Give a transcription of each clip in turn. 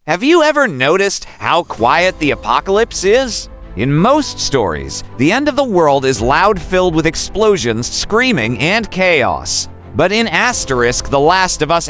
Have you ever noticed how quiet the apocalypse is? In most stories, the end of the world is loud, filled with explosions, screaming, and chaos. But in The Last of Us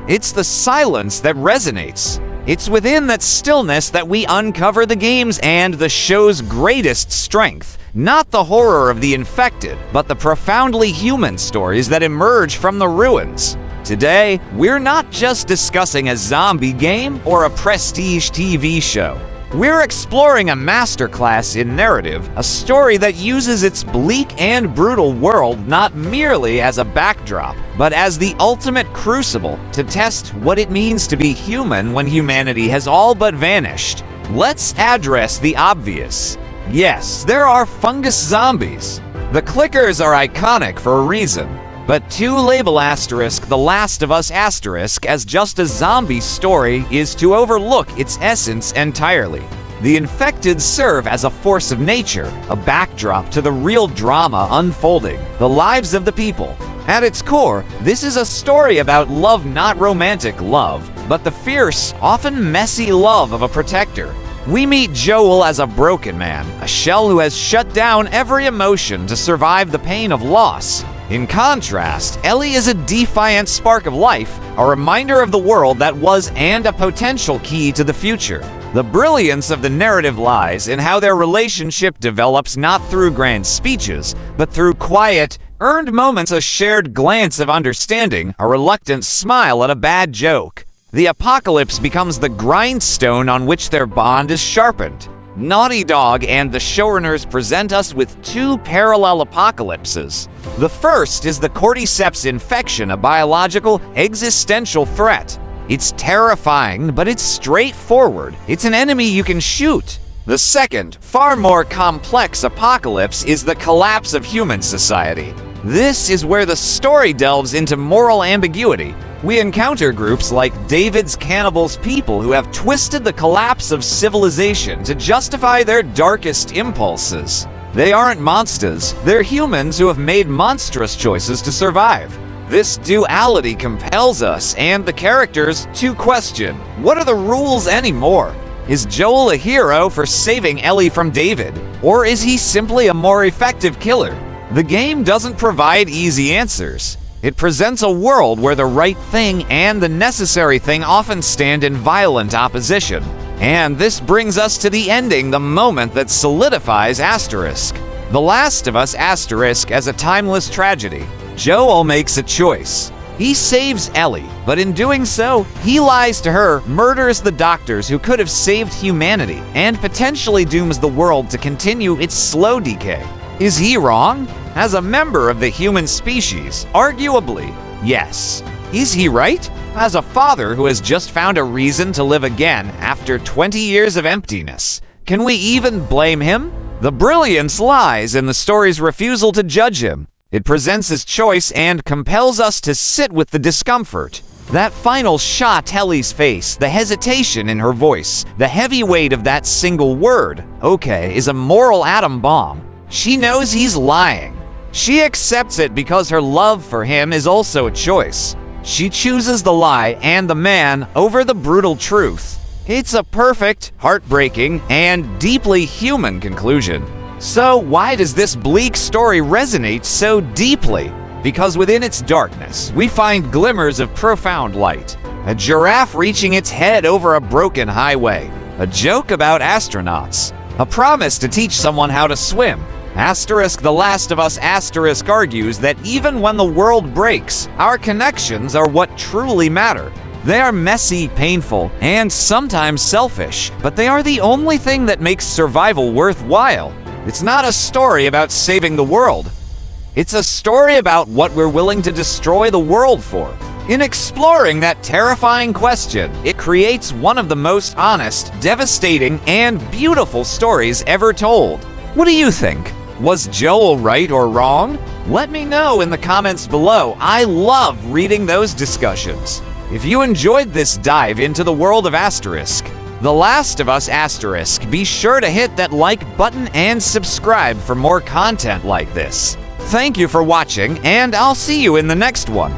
it's the silence that resonates. It's within that stillness that we uncover the game's and the show's greatest strength. Not the horror of the infected, but the profoundly human stories that emerge from the ruins. Today, we're not just discussing a zombie game or a prestige TV show. We're exploring a masterclass in narrative, a story that uses its bleak and brutal world not merely as a backdrop, but as the ultimate crucible to test what it means to be human when humanity has all but vanished. Let's address the obvious. Yes, there are fungus zombies. The clickers are iconic for a reason. But to label The Last of Us as just a zombie story is to overlook its essence entirely. The infected serve as a force of nature, a backdrop to the real drama unfolding, the lives of the people. At its core, this is a story about love, not romantic love, but the fierce, often messy love of a protector. We meet Joel as a broken man, a shell who has shut down every emotion to survive the pain of loss. In contrast, Ellie is a defiant spark of life, a reminder of the world that was and a potential key to the future. The brilliance of the narrative lies in how their relationship develops not through grand speeches, but through quiet, earned moments, a shared glance of understanding, a reluctant smile at a bad joke. The apocalypse becomes the grindstone on which their bond is sharpened. Naughty Dog and the showrunners present us with two parallel apocalypses. The first is the cordyceps infection, a biological, existential threat. It's terrifying, but it's straightforward. It's an enemy you can shoot. The second, far more complex apocalypse is the collapse of human society. This is where the story delves into moral ambiguity. We encounter groups like David's Cannibals, people who have twisted the collapse of civilization to justify their darkest impulses. They aren't monsters, they're humans who have made monstrous choices to survive. This duality compels us and the characters to question, what are the rules anymore? Is Joel a hero for saving Ellie from David, or is he simply a more effective killer? The game doesn't provide easy answers. It presents a world where the right thing and the necessary thing often stand in violent opposition. And this brings us to the ending, the moment that solidifies The Last of Us as a timeless tragedy. Joel makes a choice. He saves Ellie, but in doing so, he lies to her, murders the doctors who could have saved humanity, and potentially dooms the world to continue its slow decay. Is he wrong? As a member of the human species, arguably, yes. Is he right? As a father who has just found a reason to live again after 20 years of emptiness, can we even blame him? The brilliance lies in the story's refusal to judge him. It presents his choice and compels us to sit with the discomfort. That final shot, Ellie's face, the hesitation in her voice, the heavy weight of that single word, okay, is a moral atom bomb. She knows he's lying. She accepts it because her love for him is also a choice. She chooses the lie and the man over the brutal truth. It's a perfect, heartbreaking, and deeply human conclusion. So why does this bleak story resonate so deeply? Because within its darkness, we find glimmers of profound light. A giraffe reaching its head over a broken highway. A joke about astronauts. A promise to teach someone how to swim. The Last of Us argues that even when the world breaks, our connections are what truly matter. They are messy, painful, and sometimes selfish, but they are the only thing that makes survival worthwhile. It's not a story about saving the world. It's a story about what we're willing to destroy the world for. In exploring that terrifying question, it creates one of the most honest, devastating, and beautiful stories ever told. What do you think? Was Joel right or wrong? Let me know in the comments below. I love reading those discussions. If you enjoyed this dive into the world of The Last of Us be sure to hit that like button and subscribe for more content like this. Thank you for watching, and I'll see you in the next one.